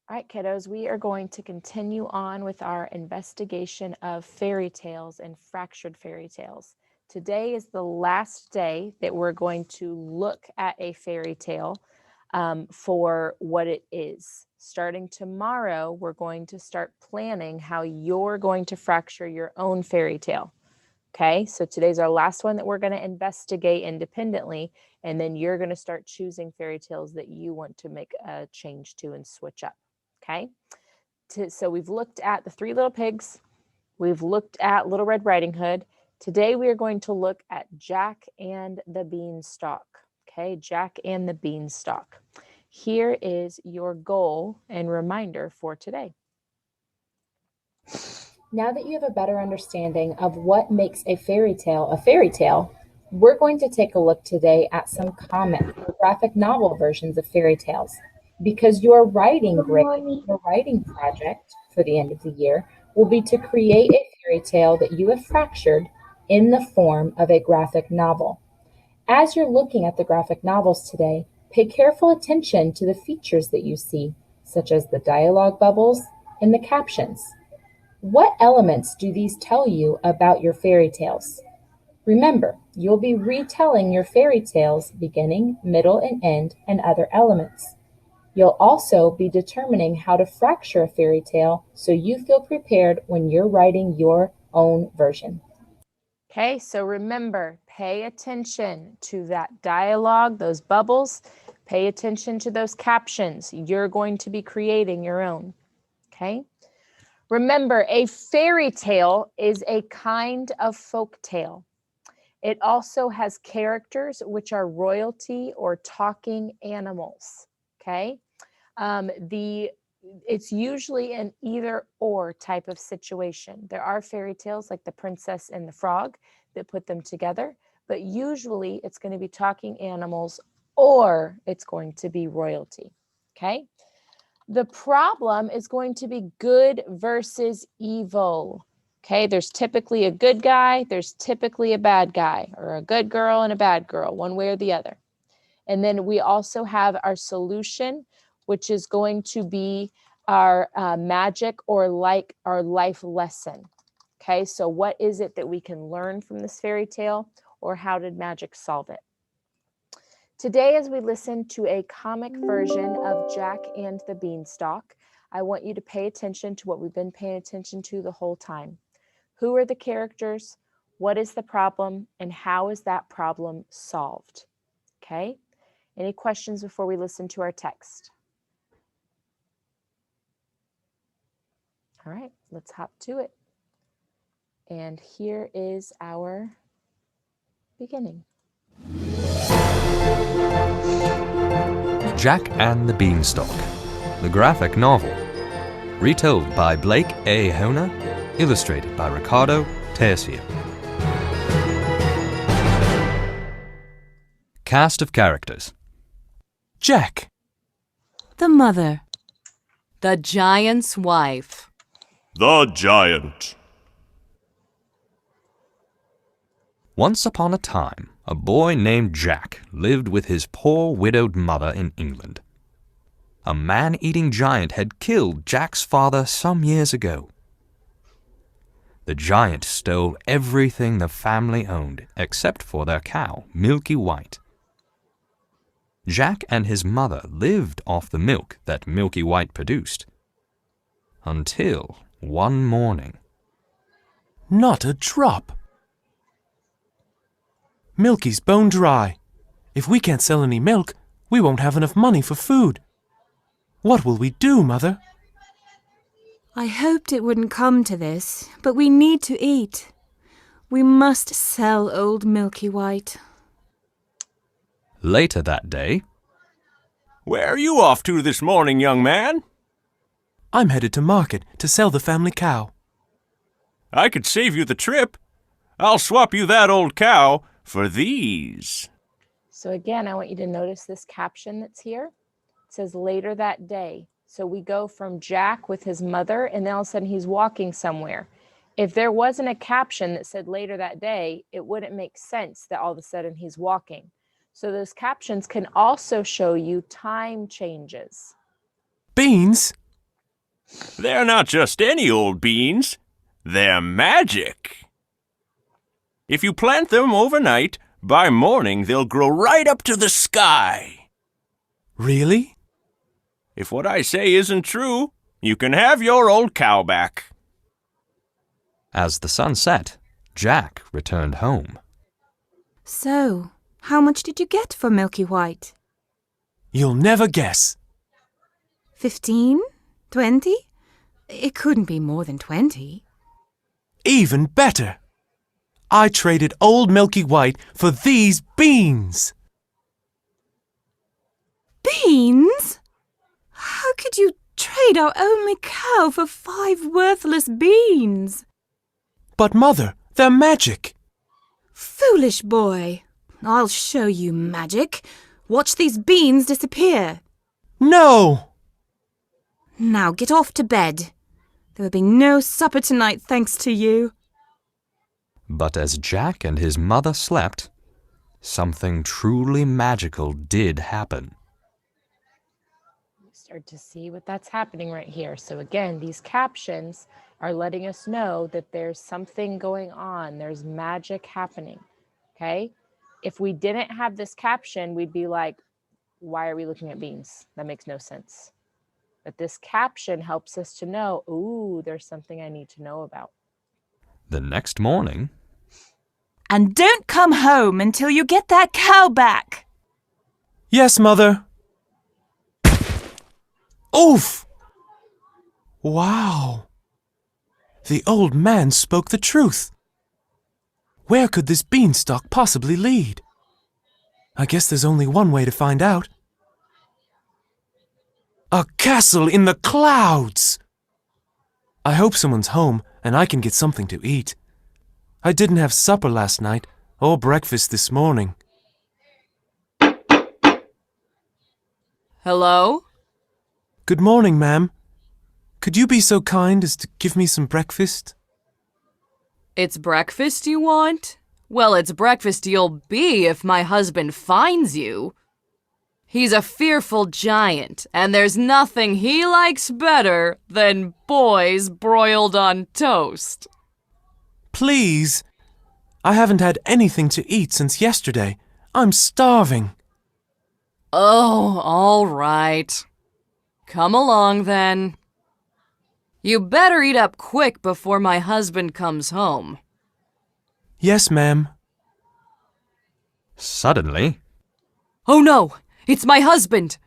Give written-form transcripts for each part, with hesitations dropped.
All right, kiddos, we are going to continue on with our investigation of fairy tales and fractured fairy tales. Today is the last day that we're going to look at a fairy tale for what it is. Starting tomorrow, we're going to start planning how you're going to fracture your own fairy tale. Okay, so today's our last one that we're going to investigate independently, and then you're going to start choosing fairy tales that you want to make a change to and switch up. Okay, so we've looked at the Three Little Pigs. We've looked at Little Red Riding Hood. Today we are going to look at Jack and the Beanstalk. Okay, Jack and the Beanstalk. Here is your goal and reminder for today. Now that you have a better understanding of what makes a fairy tale, we're going to take a look today at some comic or graphic novel versions of fairy tales. Because your writing your writing project for the end of the year will be to create a fairy tale that you have fractured in the form of a graphic novel. As you're looking at the graphic novels today, pay careful attention to the features that you see, such as the dialogue bubbles and the captions. What elements do these tell you about your fairy tales? Remember, you'll be retelling your fairy tales beginning, middle, and end, and other elements. You'll also be determining how to fracture a fairy tale so you feel prepared when you're writing your own version. Okay, so remember, pay attention to that dialogue, those bubbles. Pay attention to those captions. You're going to be creating your own. Okay. Remember, a fairy tale is a kind of folk tale. It also has characters which are royalty or talking animals. Okay. It's usually an either or type of situation. There are fairy tales like The Princess and the Frog that put them together, but usually it's going to be talking animals or it's going to be royalty. Okay. The problem is going to be good versus evil. Okay, there's typically a good guy, there's typically a bad guy, or a good girl and a bad girl, one way or the other. And then we also have our solution, which is going to be our magic or like our life lesson. Okay, so what is it that we can learn from this fairy tale, or how did magic solve it? Today, as we listen to a comic version of Jack and the Beanstalk, I want you to pay attention to what we've been paying attention to the whole time. Who are the characters? What is the problem? And how is that problem solved? Okay? Any questions before we listen to our text? All right, let's hop to it. And here is our beginning. Jack and the Beanstalk, the graphic novel. Retold by Blake A. Hona, illustrated by Ricardo Tercio. Cast of characters. Jack. The mother. The giant's wife. The giant. Once upon a time, a boy named Jack lived with his poor widowed mother in England. A man-eating giant had killed Jack's father some years ago. The giant stole everything the family owned except for their cow, Milky White. Jack and his mother lived off the milk that Milky White produced. Until one morning. Not a drop. Milky's bone dry. If we can't sell any milk, we won't have enough money for food. What will we do, Mother? I hoped it wouldn't come to this, but we need to eat. We must sell old Milky White. Later that day. Where are you off to this morning, young man? I'm headed to market to sell the family cow. I could save you the trip. I'll swap you that old cow for these. So again, I want you to notice this caption that's here. It says later that day. So we go from Jack with his mother, and then all of a sudden he's walking somewhere. If there wasn't a caption that said later that day, it wouldn't make sense that all of a sudden he's walking. So those captions can also show you time changes. Beans? They're not just any old beans. They're magic. If you plant them overnight, by morning they'll grow right up to the sky. Really? If what I say isn't true, you can have your old cow back. As the sun set, Jack returned home. So, how much did you get for Milky White? You'll never guess. 15? 20? It couldn't be more than 20. Even better. I traded old Milky White for these beans. Beans? How could you trade our only cow for 5 worthless beans? But Mother, they're magic. Foolish boy. I'll show you magic. Watch these beans disappear. No! Now get off to bed. There will be no supper tonight thanks to you. But as Jack and his mother slept, something truly magical did happen. Start to see what that's happening right here. So again, these captions are letting us know that there's something going on. There's magic happening. Okay? If we didn't have this caption, we'd be like, why are we looking at beans? That makes no sense. But this caption helps us to know, ooh, there's something I need to know about. The next morning, And don't come home until you get that cow back. Yes, Mother. Oof! Wow. The old man spoke the truth. Where could this beanstalk possibly lead? I guess there's only one way to find out. A castle in the clouds! I hope someone's home and I can get something to eat. I didn't have supper last night or breakfast this morning. Hello? Good morning, ma'am. Could you be so kind as to give me some breakfast? It's breakfast you want? Well, it's breakfast you'll be if my husband finds you. He's a fearful giant, and there's nothing he likes better than boys broiled on toast. Please. I haven't had anything to eat since yesterday. I'm starving. Oh, all right. Come along, then. You better eat up quick before my husband comes home. Yes, ma'am. suddenly, Oh no! It's my husband!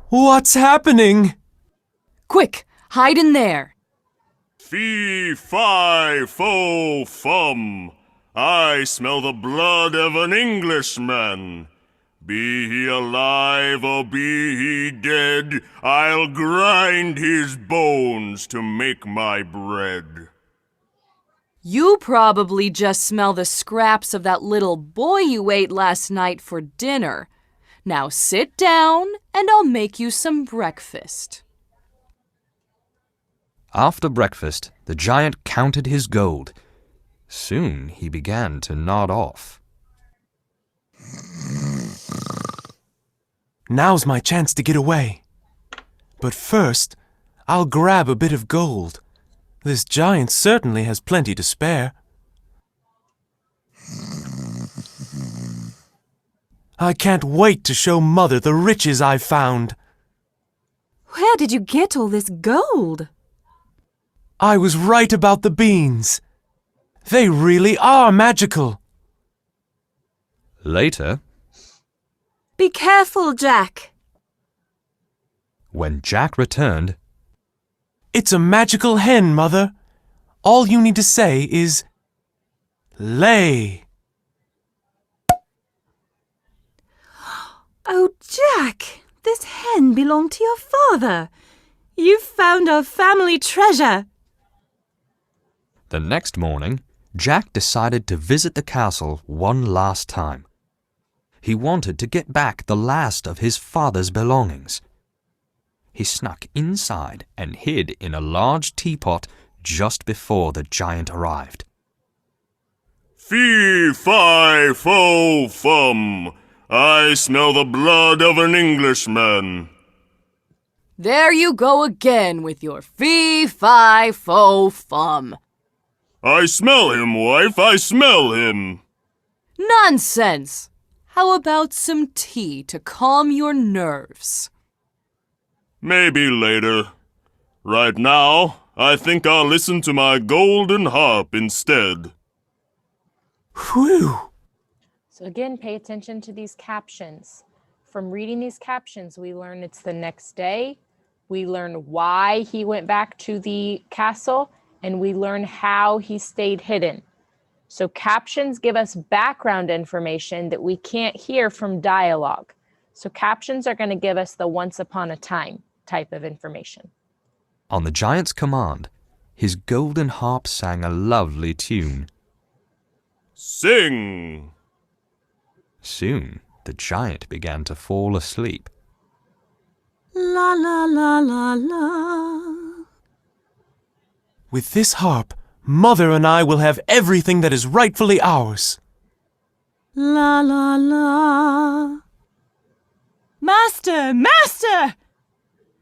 What's happening? Quick! Hide in there! Fee, fi, fo, fum. I smell the blood of an Englishman. Be he alive or be he dead, I'll grind his bones to make my bread. You probably just smell the scraps of that little boy you ate last night for dinner. Now sit down and I'll make you some breakfast. after breakfast, the giant counted his gold. Soon he began to nod off. Now's my chance to get away. But first, I'll grab a bit of gold. This giant certainly has plenty to spare. I can't wait to show Mother the riches I've found. Where did you get all this gold? I was right about the beans. They really are magical. Later, Be careful, Jack. when Jack returned, It's a magical hen, Mother. All you need to say is, lay. Oh, Jack, this hen belonged to your father. You found our family treasure. the next morning, Jack decided to visit the castle one last time. He wanted to get back the last of his father's belongings. He snuck inside and hid in a large teapot just before the giant arrived. Fee, fi, fo, fum. I smell the blood of an Englishman. There you go again with your fee-fi-fo-fum. I smell him, wife, I smell him. Nonsense! How about some tea to calm your nerves? Maybe later. Right now, I think I'll listen to my golden harp instead. Whew! So again, pay attention to these captions. From reading these captions, we learn it's the next day. We learn why he went back to the castle, and we learn how he stayed hidden. So captions give us background information that we can't hear from dialogue. So captions are going to give us the once upon a time type of information. On the giant's command, his golden harp sang a lovely tune. Sing! Soon, the giant began to fall asleep. La la la la la. With this harp, Mother and I will have everything that is rightfully ours. La la la. Master! Master!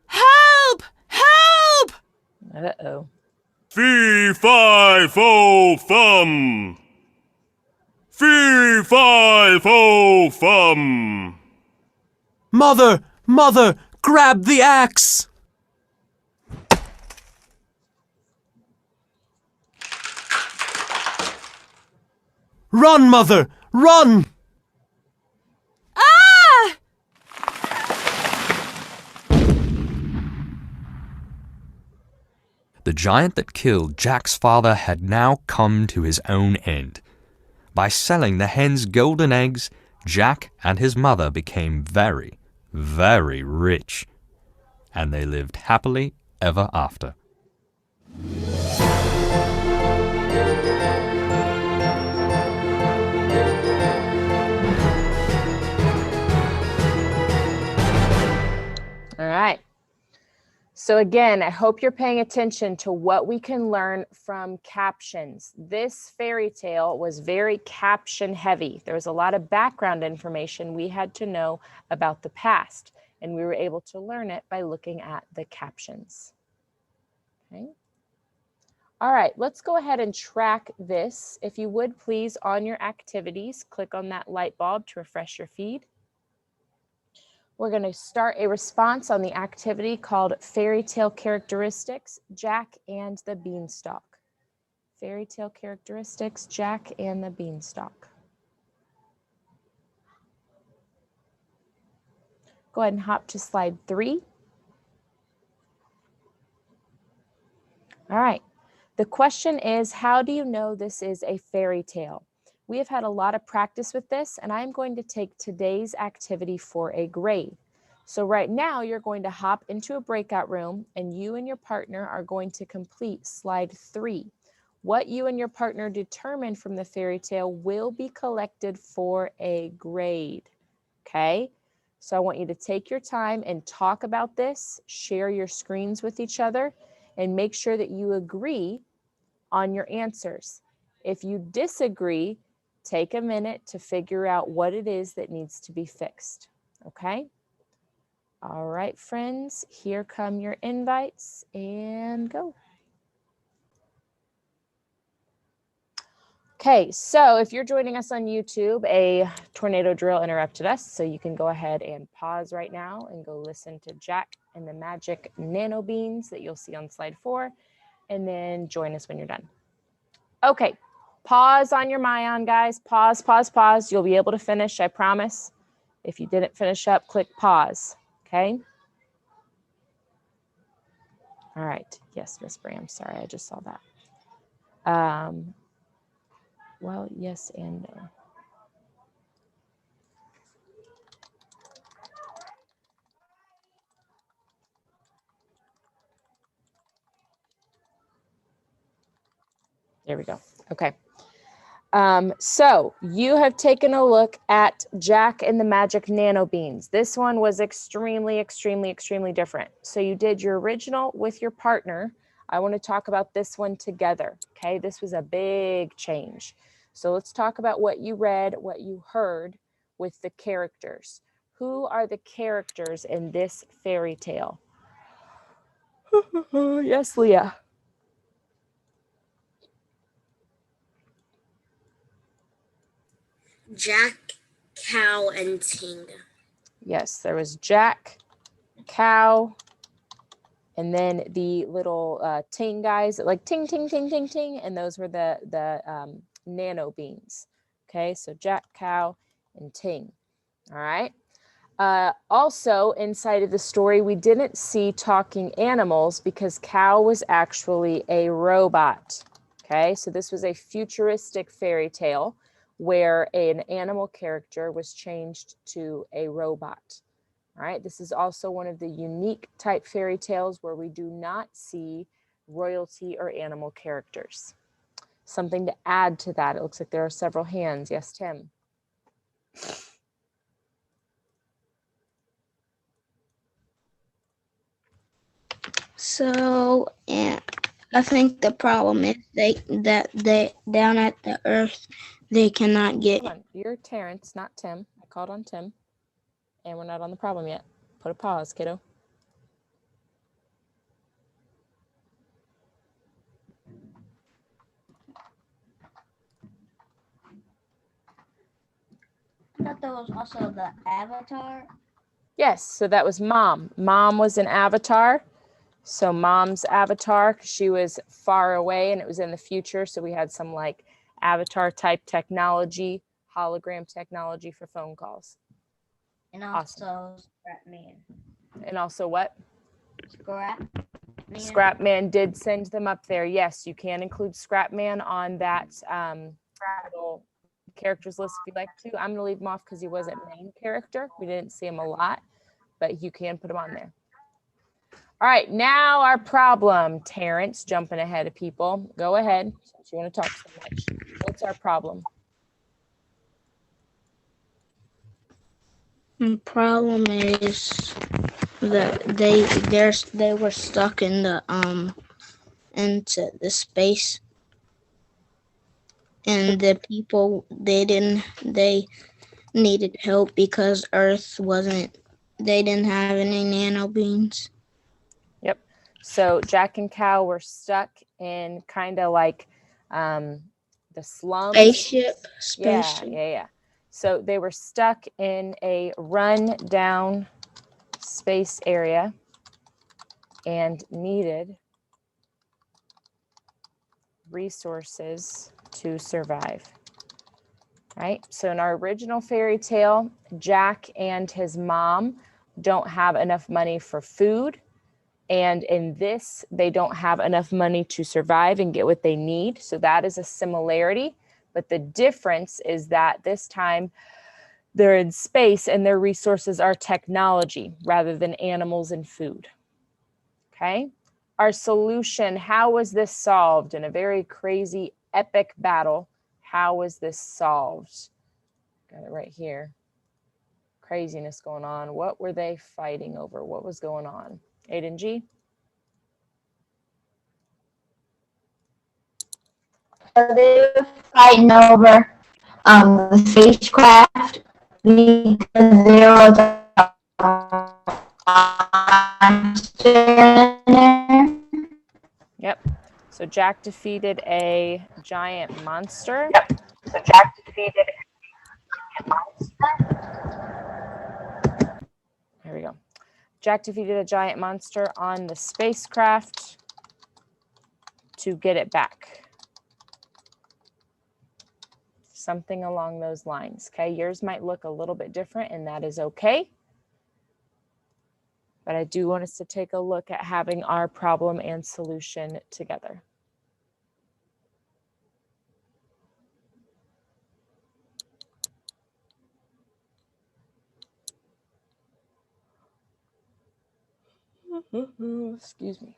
Help! Help! Uh-oh. Fee-fi-fo-fum! Fee-fi-fo-fum! Mother! Mother! Grab the axe! Run, Mother! Run! Ah! The giant that killed Jack's father had now come to his own end. By selling the hen's golden eggs, Jack and his mother became very, very rich. And they lived happily ever after. All right. So again, I hope you're paying attention to what we can learn from captions. This fairy tale was very caption heavy. There was a lot of background information we had to know about the past, and we were able to learn it by looking at the captions. Okay. All right, let's go ahead and track this. If you would please, on your activities, click on that light bulb to refresh your feed. We're going to start a response on the activity called Fairy Tale Characteristics, Jack and the Beanstalk. Fairy Tale Characteristics, Jack and the Beanstalk. Go ahead and hop to slide 3. All right. The question is, how do you know this is a fairy tale? We have had a lot of practice with this, and I'm going to take today's activity for a grade. So right now, you're going to hop into a breakout room, and you and your partner are going to complete slide 3. What you and your partner determine from the fairy tale will be collected for a grade, okay? So I want you to take your time and talk about this, share your screens with each other, and make sure that you agree on your answers. If you disagree, take a minute to figure out what it is that needs to be fixed, okay? All right, friends, here come your invites, and go. Okay, so if you're joining us on YouTube, a tornado drill interrupted us, so you can go ahead and pause right now and go listen to Jack and the magic nano beans that you'll see on slide 4, and then join us when you're done. Okay, pause on your Mayan, guys. Pause, pause, pause. You'll be able to finish, I promise. If you didn't finish up, click pause, okay? All right, yes, Miss Bram, sorry, I just saw that. Well, yes and no. There we go. Okay. So you have taken a look at Jack and the Magic Nano Beans. This one was extremely, extremely, extremely different. So you did your original with your partner. I want to talk about this one together. Okay. This was a big change. So let's talk about what you read, what you heard with the characters. Who are the characters in this fairy tale? Yes, Leah. Jack, Cow, and Ting. Yes, there was Jack, Cow, and then the little ting guys, like ting, ting, ting, ting, ting, and those were the nano beans. Okay, so Jack, Cow, and Ting. All right. Also, inside of the story, we didn't see talking animals because Cow was actually a robot. Okay, so this was a futuristic fairy tale where an animal character was changed to a robot. All right, this is also one of the unique type fairy tales where we do not see royalty or animal characters. Something to add to that, it looks like there are several hands. Yes, Tim. So, yeah, I think the problem is they down at the Earth they cannot get. Hold on, you're Terrence, not Tim. I called on Tim, and we're not on the problem yet. Put a pause, kiddo. I thought there was also the Avatar. Yes, so that was Mom. Mom was an avatar. So Mom's avatar, she was far away and it was in the future. So we had some like avatar type technology, hologram technology for phone calls. And also Scrapman. And also what? Scrapman. Scrapman did send them up there. Yes, you can include Scrapman on that little characters list if you'd like to. I'm gonna leave him off because he wasn't main character. We didn't see him a lot, but you can put him on there. All right, now our problem, Terrence, jumping ahead of people. Go ahead, since you want to talk so much. What's our problem? The problem is that they were stuck in the into the space, and the people they needed help because Earth wasn't. They didn't have any nano beans. Yep. So Jack and Cow were stuck in kind of like the slums. Spaceship. Yeah. So they were stuck in a run-down space area and needed resources to survive. Right? So in our original fairy tale, Jack and his mom don't have enough money for food. And in this, they don't have enough money to survive and get what they need. So that is a similarity. But the difference is that this time they're in space and their resources are technology rather than animals and food. Okay. Our solution, how was this solved in a very crazy, epic battle? How was this solved? Got it right here. Craziness going on. What were they fighting over? What was going on? Aiden G? So they were fighting over the spacecraft because there was a monster in there. Yep. So Jack defeated a giant monster. Here we go. Jack defeated a giant monster on the spacecraft to get it back. Something along those lines. Okay, yours might look a little bit different, and that is okay. But I do want us to take a look at having our problem and solution together. Excuse me.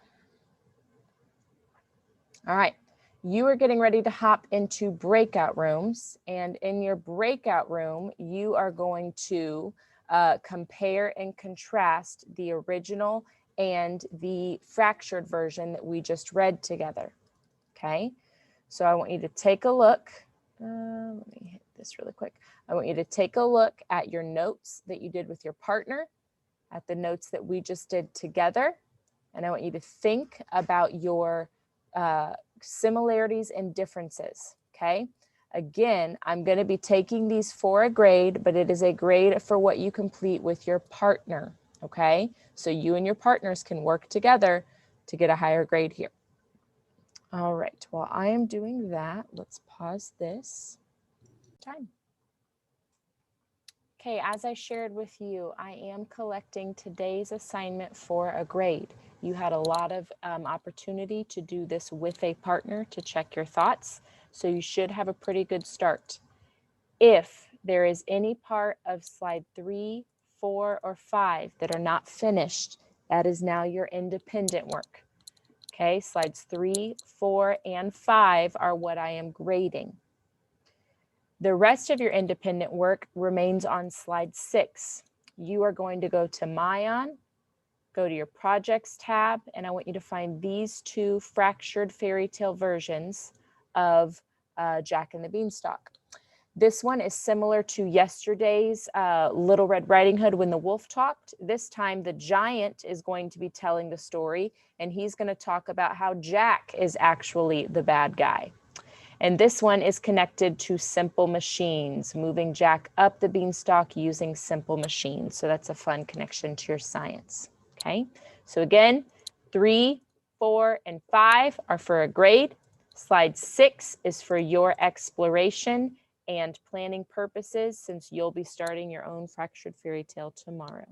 All right, you are getting ready to hop into breakout rooms, and in your breakout room, you are going to compare and contrast the original and the fractured version that we just read together. Okay, so I want you to take a look. Let me hit this really quick. I want you to take a look at your notes that you did with your partner, at the notes that we just did together, and I want you to think about your similarities and differences, okay? Again, I'm going to be taking these for a grade, but it is a grade for what you complete with your partner, okay? So you and your partners can work together to get a higher grade here. All right, while I am doing that, let's pause this time. Okay, as I shared with you, I am collecting today's assignment for a grade. You had a lot of opportunity to do this with a partner to check your thoughts, so you should have a pretty good start. If there is any part of slide 3, 4, or 5 that are not finished, that is now your independent work. Okay, slides 3, 4, and 5 are what I am grading. The rest of your independent work remains on slide 6. You are going to go to Mayan, go to your projects tab, and I want you to find these 2 fractured fairy tale versions of Jack and the Beanstalk. This one is similar to yesterday's Little Red Riding Hood when the wolf talked. This time the giant is going to be telling the story, and he's going to talk about how Jack is actually the bad guy. And this one is connected to simple machines, moving Jack up the beanstalk using simple machines. So that's a fun connection to your science. Okay, so again, 3, 4, and 5 are for a grade. Slide 6 is for your exploration and planning purposes, since you'll be starting your own fractured fairy tale tomorrow.